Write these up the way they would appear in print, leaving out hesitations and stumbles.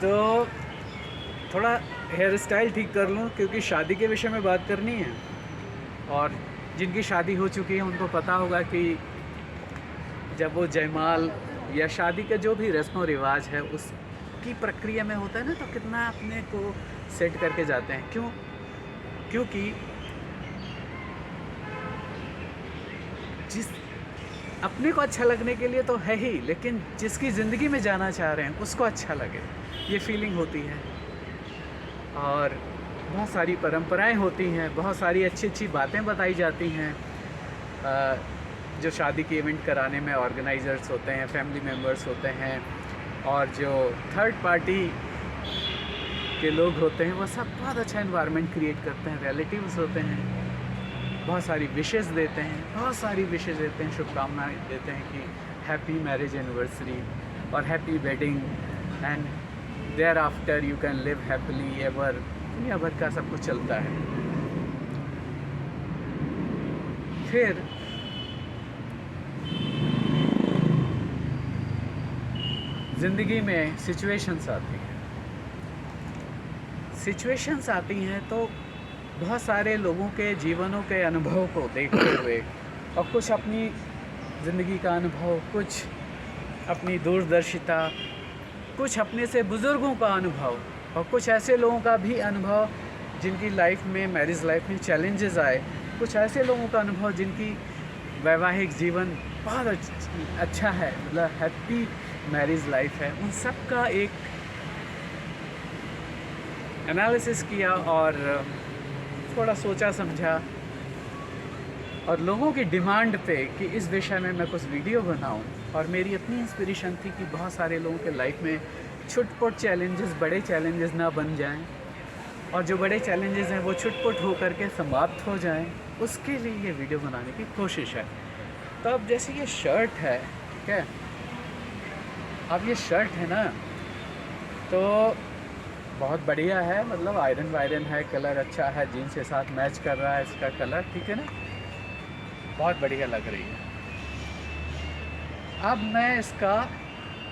तो थोड़ा hair style ठीक कर लूँ क्योंकि शादी के विषय में बात करनी है। और जिनकी शादी हो चुकी है उनको पता होगा कि जब वो जयमाल या शादी का जो भी रस्म व रिवाज है उसकी प्रक्रिया में होता है ना, तो कितना अपने को सेट करके जाते हैं। क्योंकि जिस अपने को अच्छा लगने के लिए तो है ही, लेकिन जिसकी ज़िंदगी में जाना चाह रहे हैं उसको अच्छा लगे, ये फीलिंग होती है। और बहुत सारी परंपराएं होती हैं, बहुत सारी अच्छी अच्छी बातें बताई जाती हैं। जो शादी की इवेंट कराने में ऑर्गेनाइज़र्स होते हैं, फैमिली मेम्बर्स होते हैं, और जो थर्ड पार्टी के लोग होते हैं, वो सब बहुत अच्छा एनवायरनमेंट क्रिएट करते हैं। रिलेटिव्स होते हैं, बहुत सारी विशेस देते हैं, शुभकामनाएं देते हैं कि हैप्पी मैरिज एनिवर्सरी और happy wedding and thereafter you can live happily ever. दुनिया भर का सब कुछ चलता है। फिर ज़िंदगी में सिचुएशंस आती हैं तो बहुत सारे लोगों के जीवनों के अनुभव को देखते हुए, और कुछ अपनी ज़िंदगी का अनुभव, कुछ अपनी दूरदर्शिता, कुछ अपने से बुज़ुर्गों का अनुभव, और कुछ ऐसे लोगों का भी अनुभव जिनकी लाइफ में, मैरिज लाइफ में चैलेंजेस आए, कुछ ऐसे लोगों का अनुभव जिनकी वैवाहिक जीवन बहुत अच्छा है, मतलब हैप्पी मैरिज लाइफ है। उन सब का एक एनालिसिस किया और थोड़ा सोचा समझा, और लोगों की डिमांड पे कि इस विषय में मैं कुछ वीडियो बनाऊं। और मेरी अपनी इंस्पिरेशन थी कि बहुत सारे लोगों के लाइफ में छुटपुट चैलेंजेस बड़े चैलेंजेस ना बन जाएं, और जो बड़े चैलेंजेस हैं वो छुटपुट हो करके समाप्त हो जाएं, उसके लिए ये वीडियो बनाने की कोशिश है। तो अब जैसे ये शर्ट है, ठीक है, अब ये शर्ट है ना, तो बहुत बढ़िया है, मतलब आयरन वायरन है, कलर अच्छा है, जीन्स के साथ मैच कर रहा है इसका कलर, ठीक है ना, बहुत बढ़िया लग रही है। अब मैं इसका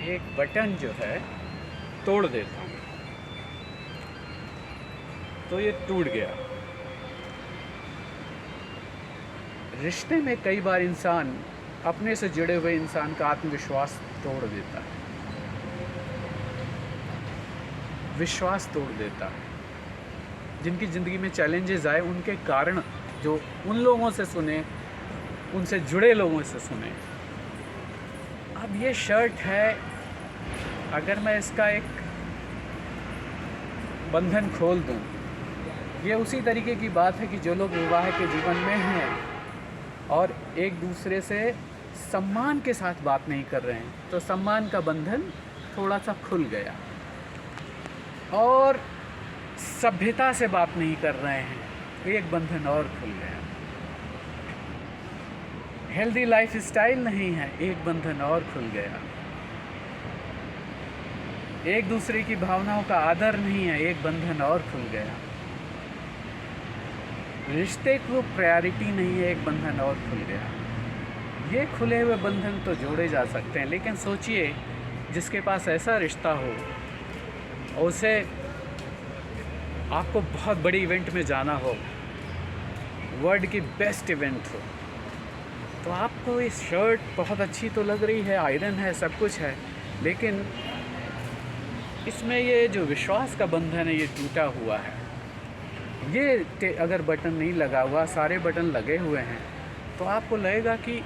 एक बटन जो है तोड़ देता हूँ, तो ये टूट गया। रिश्ते में कई बार इंसान अपने से जुड़े हुए इंसान का आत्मविश्वास तोड़ देता है, विश्वास तोड़ देता है। जिनकी ज़िंदगी में चैलेंजेस आए उनके कारण जो उन लोगों से सुने, उनसे जुड़े लोगों से सुने। अब ये शर्ट है, अगर मैं इसका एक बंधन खोल दूं, ये उसी तरीके की बात है कि जो लोग विवाह के जीवन में हैं और एक दूसरे से सम्मान के साथ बात नहीं कर रहे हैं, तो सम्मान का बंधन थोड़ा सा खुल गया। और सभ्यता से बात नहीं कर रहे हैं, एक बंधन और खुल गया। हेल्दी लाइफ स्टाइल नहीं है, एक बंधन और खुल गया। एक दूसरे की भावनाओं का आदर नहीं है, एक बंधन और खुल गया। रिश्ते को प्रायोरिटी नहीं है, एक बंधन और खुल गया। ये खुले हुए बंधन तो जोड़े जा सकते हैं, लेकिन सोचिए जिसके पास ऐसा रिश्ता हो और उसे आपको बहुत बड़ी इवेंट में जाना हो, वर्ल्ड की बेस्ट इवेंट हो, तो आपको ये शर्ट बहुत अच्छी तो लग रही है, आयरन है, सब कुछ है, लेकिन इसमें ये जो विश्वास का बंधन है ये टूटा हुआ है। ये अगर बटन नहीं लगा हुआ, सारे बटन लगे हुए हैं, तो आपको लगेगा कि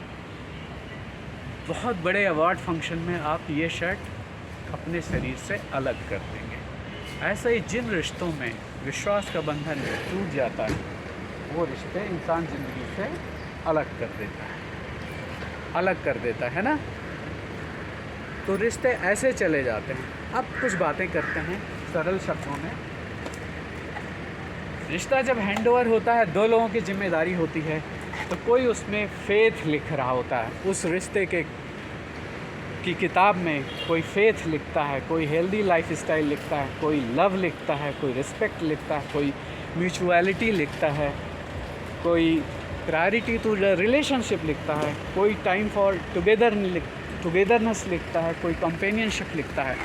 बहुत बड़े अवार्ड फंक्शन में आप ये शर्ट अपने शरीर से अलग कर देंगे। ऐसे ही जिन रिश्तों में विश्वास का बंधन टूट जाता है, वो रिश्ते इंसान ज़िंदगी से अलग कर देता है ना। तो रिश्ते ऐसे चले जाते हैं। अब कुछ बातें करते हैं सरल शब्दों में। रिश्ता जब हैंडओवर होता है, दो लोगों की जिम्मेदारी होती है, तो कोई उसमें फेथ लिख रहा होता है, उस रिश्ते की किताब में कोई फेथ लिखता है, कोई हेल्दी लाइफ स्टाइल लिखता है, कोई लव लिखता है, कोई रिस्पेक्ट लिखता है, कोई म्यूचुअलिटी लिखता है, कोई प्रायोरिटी टू द रिलेशनशिप लिखता है, कोई टाइम फॉर टुगेदरनेस लिखता है, कोई कंपेनियनशिप लिखता है।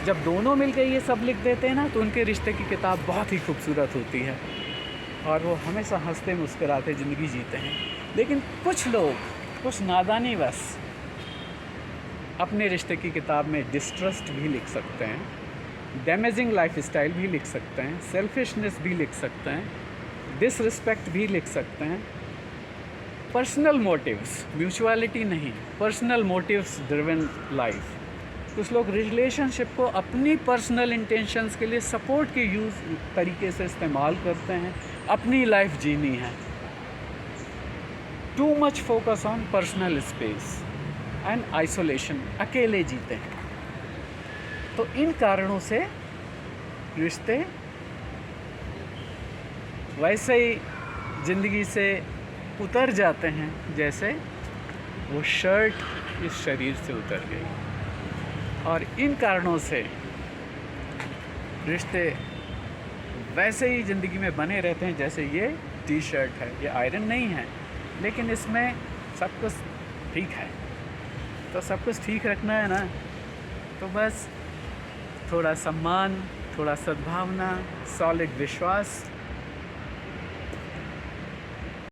जब दोनों मिलकर ये सब लिख देते हैं ना, तो उनके रिश्ते की किताब बहुत ही खूबसूरत होती है और वो हमेशा हंसते मुस्कुराते ज़िंदगी जीते हैं। लेकिन कुछ लोग कुछ नादानी बस अपने रिश्ते की किताब में डिस्ट्रस्ट भी लिख सकते हैं, डैमेजिंग लाइफस्टाइल भी लिख सकते हैं, सेल्फिशनेस भी लिख सकते हैं, डिसरिस्पेक्ट भी लिख सकते हैं, पर्सनल मोटिव्स, म्यूचुअलिटी नहीं, पर्सनल मोटिव्स ड्रिवन लाइफ। कुछ लोग रिलेशनशिप को अपनी पर्सनल इंटेंशंस के लिए सपोर्ट के यूज़ तरीके से इस्तेमाल करते हैं, अपनी लाइफ जीनी है। Too much focus on personal space and isolation, अकेले जीते हैं। तो इन कारणों से रिश्ते वैसे ही ज़िंदगी से उतर जाते हैं जैसे वो शर्ट इस शरीर से उतर गई। और इन कारणों से रिश्ते वैसे ही ज़िंदगी में बने रहते हैं जैसे ये टी शर्ट है। ये आयरन नहीं है, लेकिन इसमें सब कुछ ठीक है। तो सब कुछ ठीक रखना है ना, तो बस थोड़ा सम्मान, थोड़ा सद्भावना, सॉलिड विश्वास